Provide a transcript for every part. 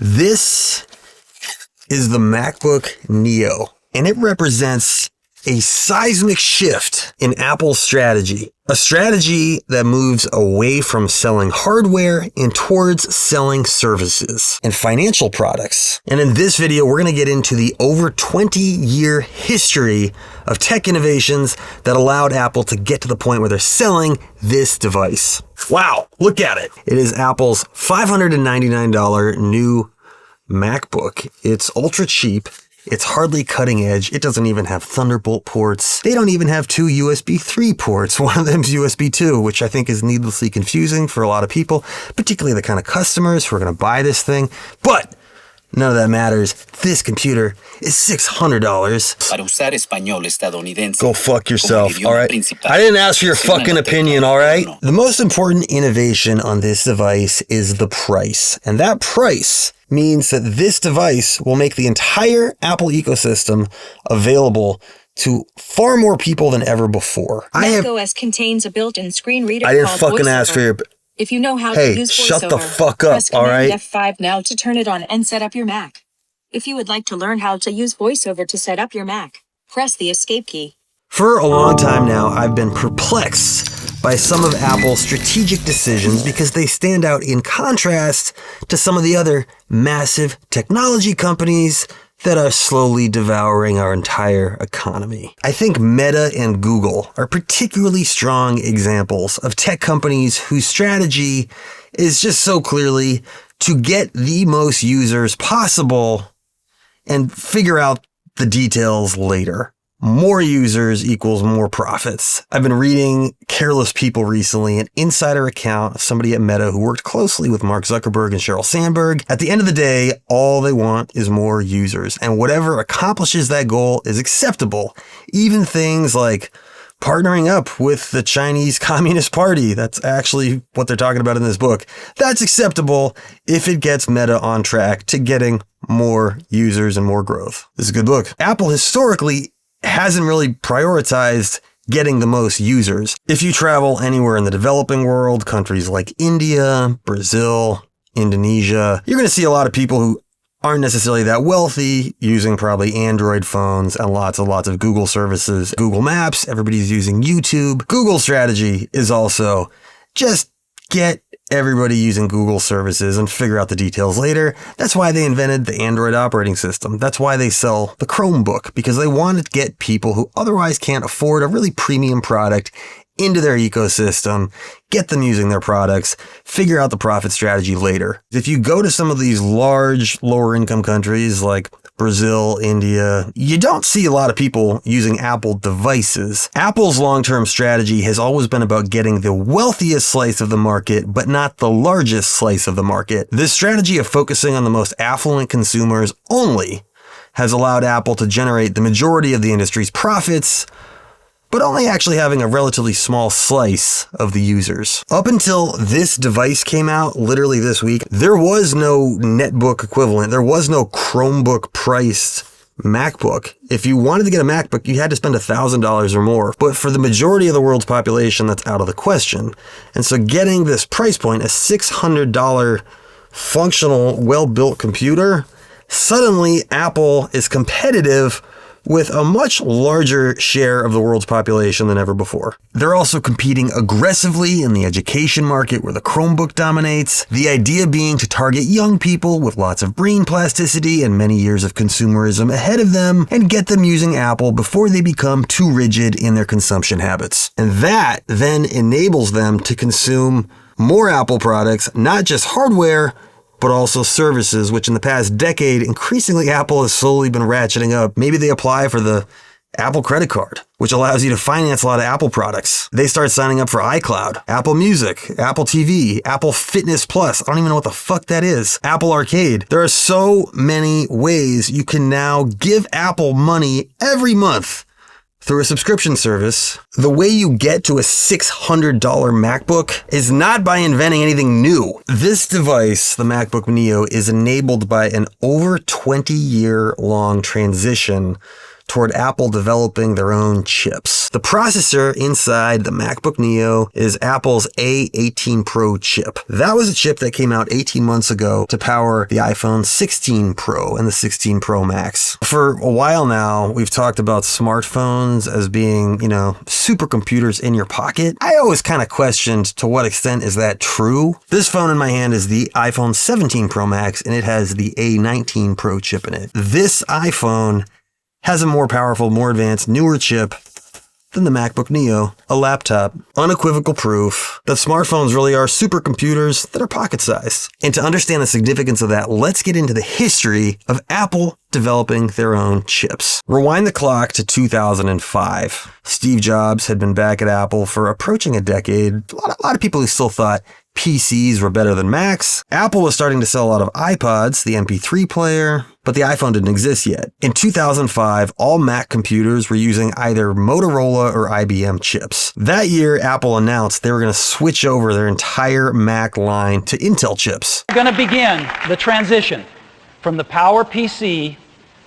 This is the MacBook Neo, and it represents a seismic shift in Apple's strategy. A strategy that moves away from selling hardware and towards selling services and financial products. And in this video, we're going to get into the over 20-year history of tech innovations that allowed Apple to get to the point where they're selling this device. Wow, look at it. It is Apple's $599 new MacBook. It's ultra cheap. It's hardly cutting edge. It doesn't even have Thunderbolt ports. They don't even have two USB 3 ports. One of them's USB 2, which I think is needlessly confusing for a lot of people, particularly the kind of customers who are going to buy this thing. But none of that matters. This computer is $600. Para usar español estadounidense. Go fuck yourself, all right? I didn't ask for your fucking opinion, all right? The most important innovation on this device is the price. And that price means that this device will make the entire Apple ecosystem available to far more people than ever before. macOS contains a built-in screen reader I didn't called fucking VoiceOver. ask for your... If you know how Hey, to use shut VoiceOver, the fuck up, press all Command right? F5 now to turn it on and set up your Mac. If you would like to learn how to use VoiceOver to set up your Mac, press the Escape key. For a long time now, I've been perplexed by some of Apple's strategic decisions because they stand out in contrast to some of the other massive technology companies that are slowly devouring our entire economy. I think Meta and Google are particularly strong examples of tech companies whose strategy is just so clearly to get the most users possible and figure out the details later. More users equals more profits. I've been reading Careless People recently, an insider account of somebody at Meta who worked closely with Mark Zuckerberg and Sheryl Sandberg. At the end of the day, all they want is more users, and whatever accomplishes that goal is acceptable. Even things like partnering up with the Chinese Communist Party. That's actually what they're talking about in this book. That's acceptable if it gets Meta on track to getting more users and more growth. This is a good book. Apple historically hasn't really prioritized getting the most users. If you travel anywhere in the developing world, countries like India, Brazil, Indonesia, you're going to see a lot of people who aren't necessarily that wealthy using probably Android phones and lots of Google services. Google Maps, everybody's using YouTube. Google's strategy is also just get everybody using Google services and figure out the details later. That's why they invented the Android operating system. That's why they sell the Chromebook, because they want to get people who otherwise can't afford a really premium product into their ecosystem, get them using their products, figure out the profit strategy later. If you go to some of these large lower income countries like Brazil, India, you don't see a lot of people using Apple devices. Apple's long-term strategy has always been about getting the wealthiest slice of the market, but not the largest slice of the market. This strategy of focusing on the most affluent consumers only has allowed Apple to generate the majority of the industry's profits, but only actually having a relatively small slice of the users. Up until this device came out, literally this week, there was no netbook equivalent. There was no Chromebook priced MacBook. If you wanted to get a MacBook, you had to spend $1,000 or more. But for the majority of the world's population, that's out of the question. And so getting this price point, a $600 functional, well-built computer, suddenly Apple is competitive with a much larger share of the world's population than ever before. They're also competing aggressively in the education market where the Chromebook dominates, the idea being to target young people with lots of brain plasticity and many years of consumerism ahead of them and get them using Apple before they become too rigid in their consumption habits. And that then enables them to consume more Apple products, not just hardware, but also services, which in the past decade, increasingly Apple has slowly been ratcheting up. Maybe they apply for the Apple credit card, which allows you to finance a lot of Apple products. They start signing up for iCloud, Apple Music, Apple TV, Apple Fitness Plus. I don't even know what the fuck that is. Apple Arcade. There are so many ways you can now give Apple money every month through a subscription service. The way you get to a $600 MacBook is not by inventing anything new. This device, the MacBook Neo, is enabled by an over 20-year-long transition toward Apple developing their own chips. The processor inside the MacBook Neo is Apple's A18 Pro chip. That was a chip that came out 18 months ago to power the iPhone 16 Pro and the 16 Pro Max. For a while now, we've talked about smartphones as being, supercomputers in your pocket. I always kind of questioned to what extent is that true. This phone in my hand is the iPhone 17 Pro Max, and it has the A19 Pro chip in it. This iPhone has a more powerful, more advanced, newer chip than the MacBook Neo, a laptop. Unequivocal proof that smartphones really are supercomputers that are pocket-sized. And to understand the significance of that, let's get into the history of Apple developing their own chips. Rewind the clock to 2005. Steve Jobs had been back at Apple for approaching a decade. A lot of people who still thought PCs were better than Macs. Apple was starting to sell a lot of iPods, the MP3 player, but the iPhone didn't exist yet. In 2005, all Mac computers were using either Motorola or IBM chips. That year, Apple announced they were going to switch over their entire Mac line to Intel chips. We're going to begin the transition from the Power PC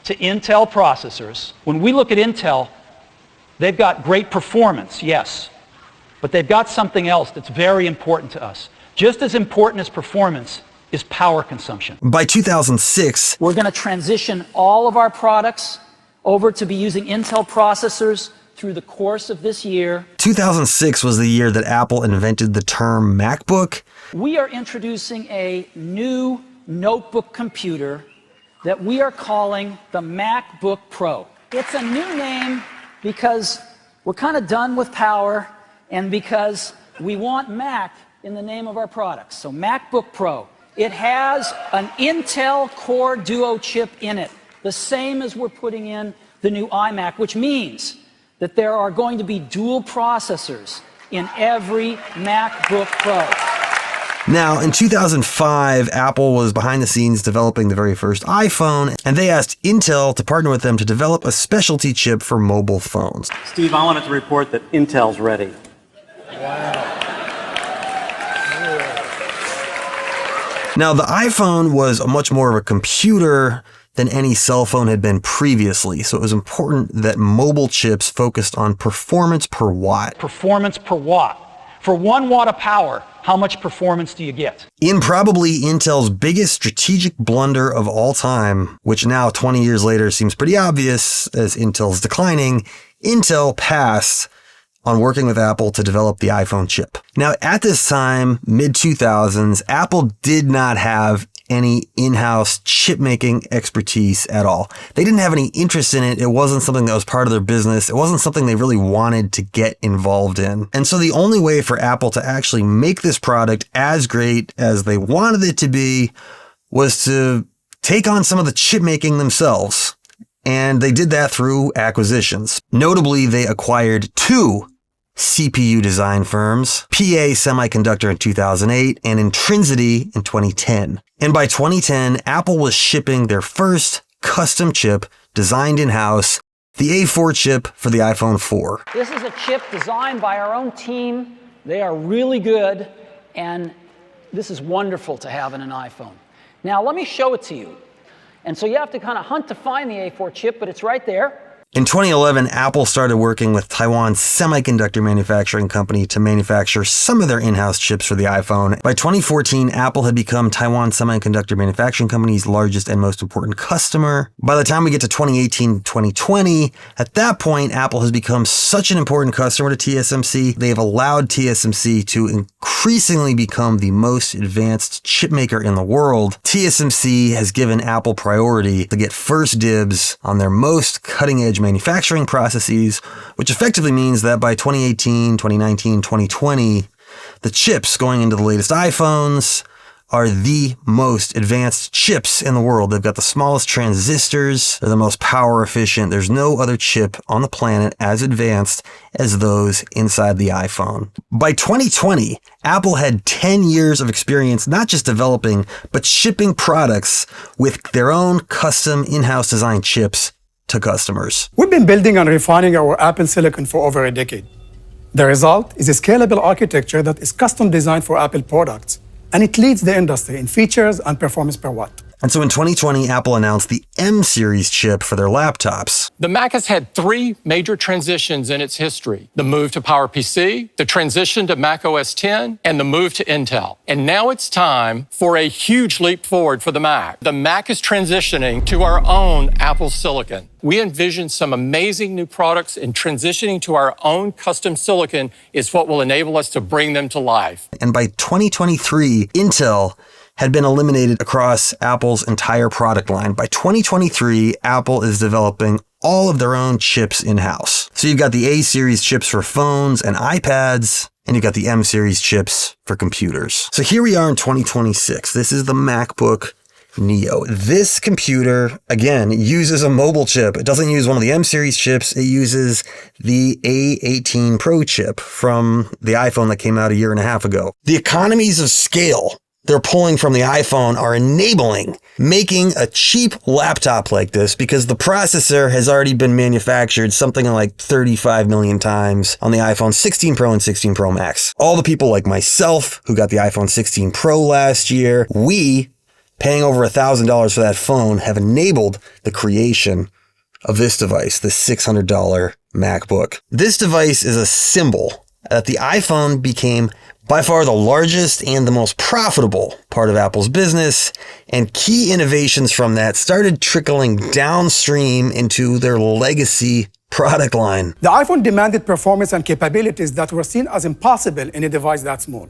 to Intel processors. When we look at Intel, they've got great performance, yes, but they've got something else that's very important to us. Just as important as performance is power consumption. By 2006, we're going to transition all of our products over to be using Intel processors through the course of this year. 2006 was the year that Apple invented the term MacBook. We are introducing a new notebook computer that we are calling the MacBook Pro. It's a new name because we're kind of done with power and because we want Mac in the name of our products. So MacBook Pro. It has an Intel Core Duo chip in it, the same as we're putting in the new iMac, which means that there are going to be dual processors in every MacBook Pro. Now, in 2005, Apple was behind the scenes developing the very first iPhone, and they asked Intel to partner with them to develop a specialty chip for mobile phones. Steve, I wanted to report that Intel's ready. Now, the iPhone was much more of a computer than any cell phone had been previously, so it was important that mobile chips focused on performance per watt. Performance per watt. For 1 watt of power, how much performance do you get? In probably Intel's biggest strategic blunder of all time, which now 20 years later seems pretty obvious as Intel's declining, Intel passed on working with Apple to develop the iPhone chip. Now, at this time, mid-2000s, Apple did not have any in-house chip-making expertise at all. They didn't have any interest in it. It wasn't something that was part of their business. It wasn't something they really wanted to get involved in. And so the only way for Apple to actually make this product as great as they wanted it to be was to take on some of the chip-making themselves. And they did that through acquisitions. Notably, they acquired 2 CPU design firms, PA Semiconductor in 2008 and Intrinsity in 2010. And by 2010, Apple was shipping their first custom chip designed in-house, the A4 chip for the iPhone 4. This is a chip designed by our own team. They are really good, and this is wonderful to have in an iPhone. Now, let me show it to you. And so you have to kind of hunt to find the A4 chip, but it's right there. In 2011, Apple started working with Taiwan's semiconductor manufacturing company to manufacture some of their in-house chips for the iPhone. By 2014, Apple had become Taiwan Semiconductor Manufacturing Company's largest and most important customer. By the time we get to 2018, 2020, at that point, Apple has become such an important customer to TSMC, they have allowed TSMC to increasingly become the most advanced chip maker in the world. TSMC has given Apple priority to get first dibs on their most cutting-edge manufacturing processes, which effectively means that by 2018, 2019, 2020, the chips going into the latest iPhones are the most advanced chips in the world. They've got the smallest transistors, they're the most power efficient. There's no other chip on the planet as advanced as those inside the iPhone. By 2020, Apple had 10 years of experience not just developing, but shipping products with their own custom in-house designed chips to customers. We've been building and refining our Apple silicon for over a decade. The result is a scalable architecture that is custom designed for Apple products, and it leads the industry in features and performance per watt. And so in 2020, Apple announced the M series chip for their laptops. The Mac has had three major transitions in its history: the move to PowerPC, the transition to Mac OS X, and the move to Intel. And now it's time for a huge leap forward for the Mac. The Mac is transitioning to our own Apple silicon. We envision some amazing new products, and transitioning to our own custom silicon is what will enable us to bring them to life. And by 2023, Intel had been eliminated across Apple's entire product line. By 2023, Apple is developing all of their own chips in-house. So you've got the A series chips for phones and iPads, and you've got the M series chips for computers. So here we are in 2026. This is the MacBook Neo. This computer, again, uses a mobile chip. It doesn't use one of the M series chips. It uses the A18 Pro chip from the iPhone that came out a year and a half ago. The economies of scale they're pulling from the iPhone are enabling making a cheap laptop like this, because the processor has already been manufactured something like 35 million times on the iPhone 16 Pro and 16 Pro Max. All the people like myself who got the iPhone 16 Pro last year, we, paying over $1,000 for that phone, have enabled the creation of this device, the $600 MacBook. This device is a symbol that the iPhone became by far the largest and the most profitable part of Apple's business, and key innovations from that started trickling downstream into their legacy product line. The iPhone demanded performance and capabilities that were seen as impossible in a device that small.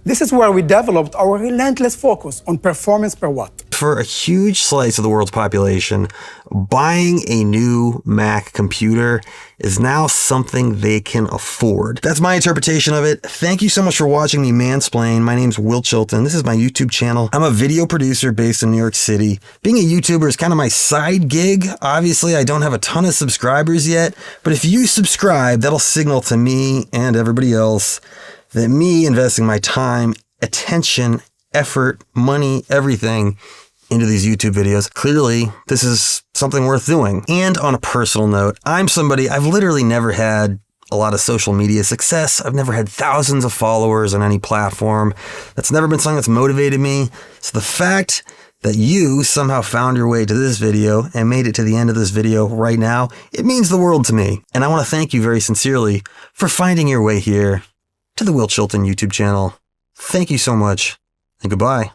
This is where we developed our relentless focus on performance per watt. For a huge slice of the world's population, buying a new Mac computer is now something they can afford. That's my interpretation of it. Thank you so much for watching me mansplain. My name's Will Chilton. This is my YouTube channel. I'm a video producer based in New York City. Being a YouTuber is kind of my side gig. Obviously, I don't have a ton of subscribers yet, but if you subscribe, that'll signal to me and everybody else that me investing my time, attention, effort, money, everything into these YouTube videos, clearly this is something worth doing. And on a personal note, I'm somebody, I've literally never had a lot of social media success. I've never had thousands of followers on any platform. That's never been something that's motivated me. So the fact that you somehow found your way to this video and made it to the end of this video right now, it means the world to me. And I want to thank you very sincerely for finding your way here to the Will Chilton YouTube channel. Thank you so much, and goodbye.